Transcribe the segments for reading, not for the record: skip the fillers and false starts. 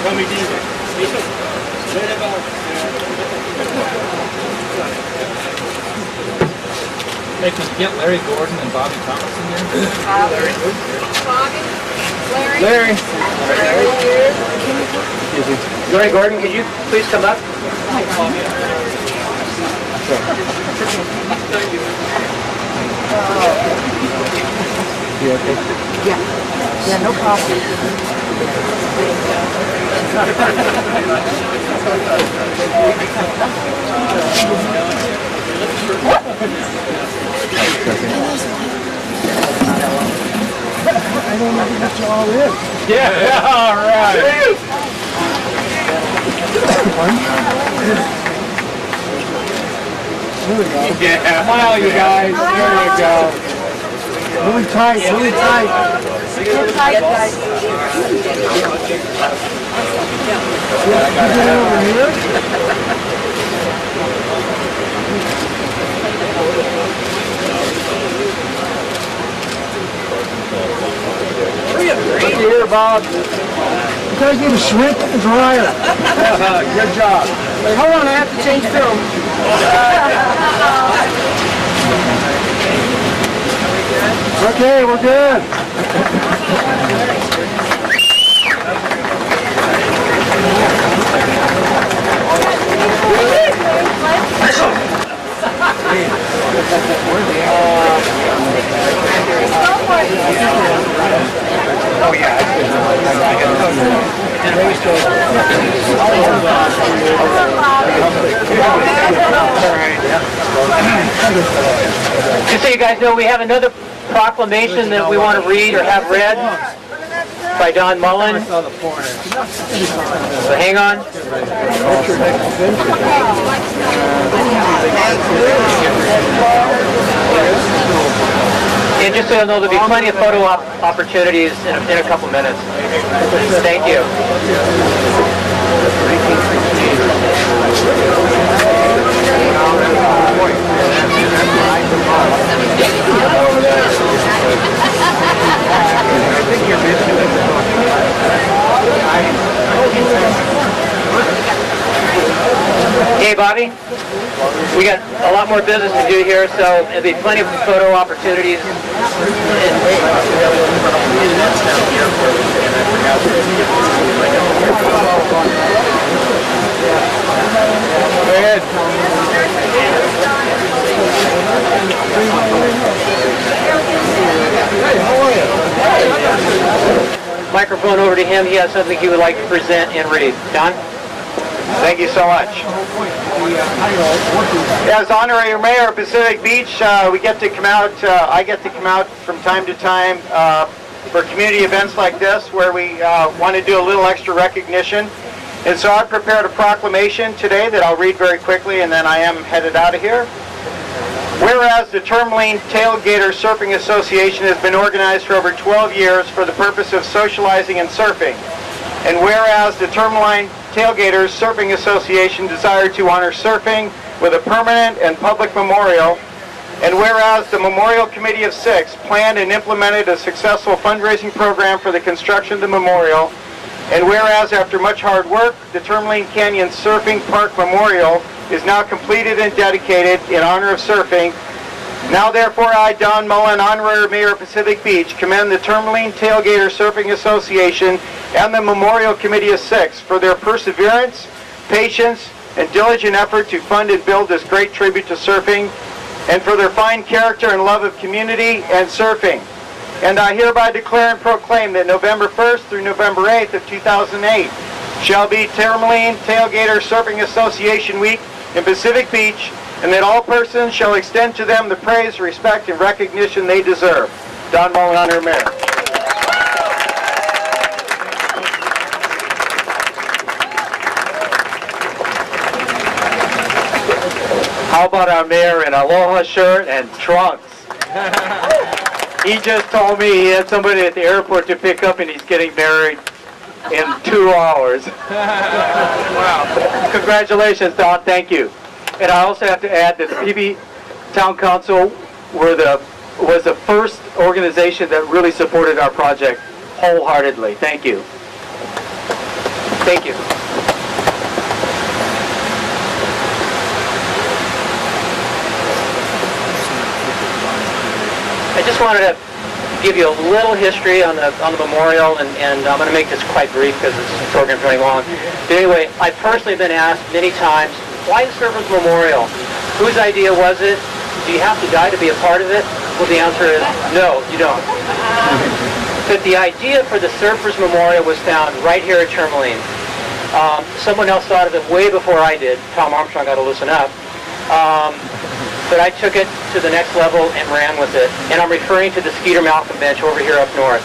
Hey, can you get Larry Gordon and Bobby Thomas in here? Larry. Bobby? Larry. Larry Gordon, could you please come up? You okay? Yeah. Yeah, no problem. I don't know what you all is. Yeah, all right. There we go. Yeah, smile, you guys. There you go. Really tight, really tight. Get tight, guys. Get over here. Look here, Bob. You guys need a shrink and dryer. Good job. Wait, hold on, I have to change film. Okay, we're good. Oh, yeah. Just so you guys know, we have another proclamation that we want to read or have read by Don Mullen. So hang on. And just so you'll know, there'll be plenty of photo opportunities in a couple minutes. Thank you. Hey, Bobby. We got a lot more business to do here, so there'll be plenty of photo opportunities. Go ahead. Hey, how are you? Microphone over to him. He has something he would like to present and read. Don? Thank you so much. As honorary mayor of Pacific Beach, we get to come out, I get to come out from time to time for community events like this where we want to do a little extra recognition. And so I've prepared a proclamation today that I'll read very quickly and then I am headed out of here. Whereas the Tourmaline Tailgaters Surfing Association has been organized for over 12 years for the purpose of socializing and surfing. And whereas the Tourmaline Tailgaters Surfing Association desired to honor surfing with a permanent and public memorial, and whereas the Memorial Committee of Six planned and implemented a successful fundraising program for the construction of the memorial, and whereas after much hard work, the Tourmaline Canyon Surfing Park Memorial is now completed and dedicated in honor of surfing, now therefore I, Don Mullen, honorary mayor of Pacific Beach, commend the Tourmaline Tailgater Surfing Association and the Memorial Committee of Six for their perseverance, patience, and diligent effort to fund and build this great tribute to surfing, and for their fine character and love of community and surfing. And I hereby declare and proclaim that November 1st through November 8th of 2008 shall be Tourmaline Tailgater Surfing Association Week in Pacific Beach, and that all persons shall extend to them the praise, respect, and recognition they deserve. Don Mullen, honorary mayor. How about our mayor in aloha shirt and trunks? He just told me he had somebody at the airport to pick up and he's getting married in 2 hours. Wow. Congratulations, Don. Thank you. And I also have to add that the PB Town Council was the first organization that really supported our project wholeheartedly. Thank you. Thank you. I just wanted to give you a little history on the memorial, and I'm going to make this quite brief because this program's running long. But anyway, I've personally been asked many times, why the Surfers Memorial? Whose idea was it? Do you have to die to be a part of it? Well, the answer is no, you don't. But the idea for the Surfers Memorial was found right here at Tourmaline. Someone else thought of it way before I did. Tom Armstrong got to loosen up. But I took it to the next level and ran with it. And I'm referring to the Skeeter Malcolm bench over here up north.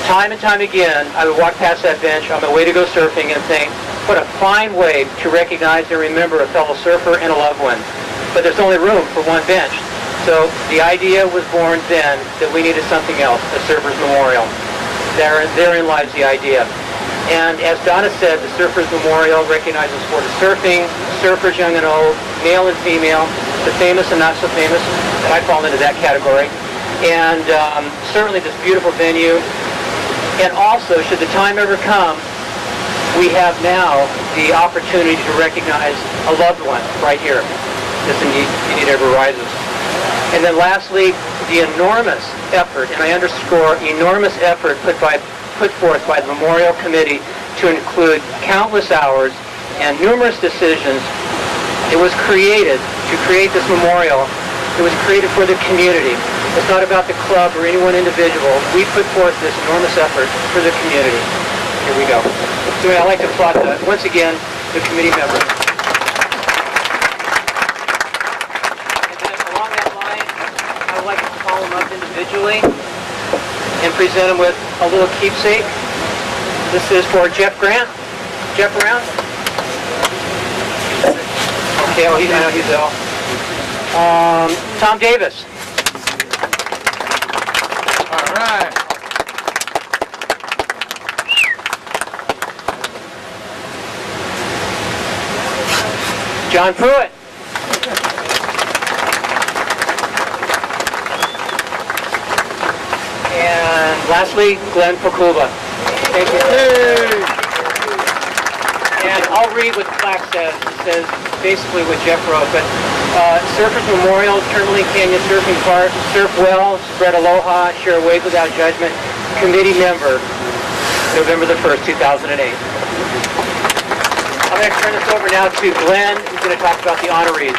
Time and time again, I would walk past that bench on my way to go surfing and think, what a fine way to recognize and remember a fellow surfer and a loved one. But there's only room for one bench. So the idea was born then that we needed something else, a Surfers Memorial. Therein lies the idea. And as Donna said, the Surfers Memorial recognizes sport of surfing, surfers young and old, male and female, the famous and not so famous, and I fall into that category. And certainly this beautiful venue. And also, should the time ever come, we have now the opportunity to recognize a loved one right here, if the need ever rises. And then lastly, the enormous effort, and I underscore enormous effort put forth by the Memorial Committee to include countless hours and numerous decisions. It was created to create this memorial. It was created for the community. It's not about the club or any one individual. We put forth this enormous effort for the community. Here we go. So I'd like to applaud once again the committee members. And then along that line, I would like to call them up individually and present them with a little keepsake. This is for Jeff Grant. Jeff around? Okay, well, I know he's ill. Tom Davis. All right. John Pruitt. And lastly, Glenn Pokuba. Thank you. Hey. And I'll read what the plaque says. It says basically what Jeff wrote, but Surfers Memorial, Tourmaline Canyon Surfing Park, surf well, spread aloha, share a wave without judgment, committee member, November the 1st, 2008. I'm going to turn this over now to Glenn, who's going to talk about the honorees.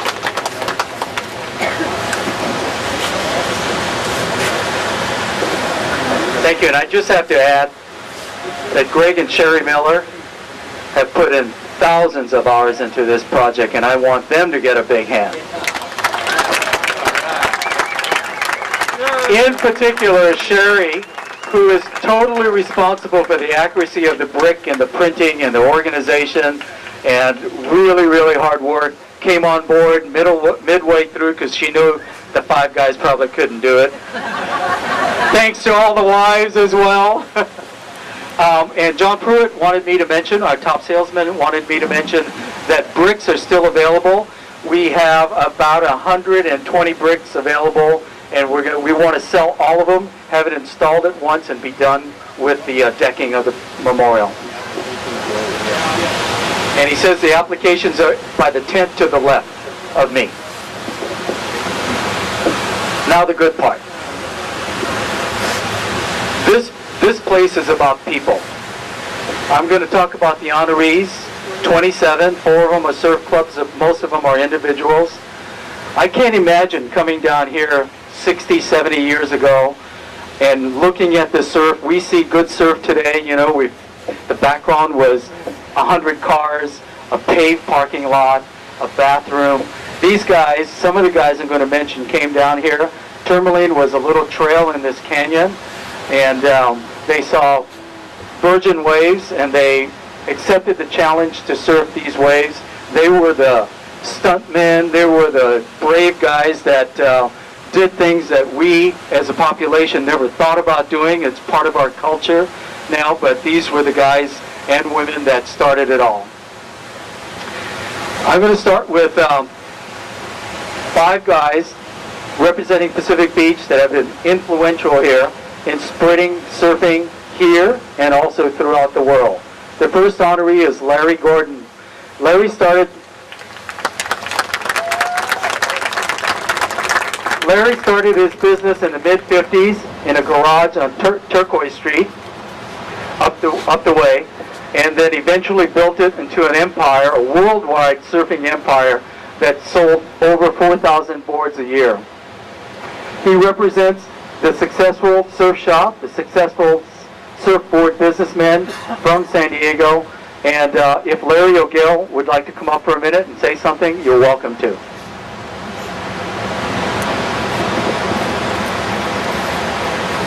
Thank you, and I just have to add that Greg and Sherry Miller have put in thousands of hours into this project, and I want them to get a big hand. In particular, Sherry, who is totally responsible for the accuracy of the brick and the printing and the organization, and really, really hard work, came on board midway through because she knew the five guys probably couldn't do it. Thanks to all the wives as well. And John Pruitt wanted me to mention, our top salesman wanted me to mention that bricks are still available. We have about 120 bricks available, and we want to sell all of them, have it installed at once, and be done with the decking of the memorial. And he says the applications are by the tent to the left of me. Now the good part. This place is about people. I'm going to talk about the honorees, 27, 4 of them are surf clubs, most of them are individuals. I can't imagine coming down here 60, 70 years ago and looking at the surf. We see good surf today, you know, the background was 100 cars, a paved parking lot, a bathroom. These guys, some of the guys I'm going to mention came down here. Tourmaline was a little trail in this canyon, and they saw virgin waves, and they accepted the challenge to surf these waves. They were the stuntmen, they were the brave guys that did things that we as a population never thought about doing. It's part of our culture now, but these were the guys and women that started it all. I'm going to start with 5 guys representing Pacific Beach that have been influential here in spreading surfing here and also throughout the world. The first honoree is Larry Gordon. Larry started his business in the mid-50s in a garage on Turquoise Street, up the way, and then eventually built it into an empire, a worldwide surfing empire that sold over 4,000 boards a year. He represents the successful surf shop, the successful surfboard businessmen from San Diego, and if Larry O'Gill would like to come up for a minute and say something, you're welcome to.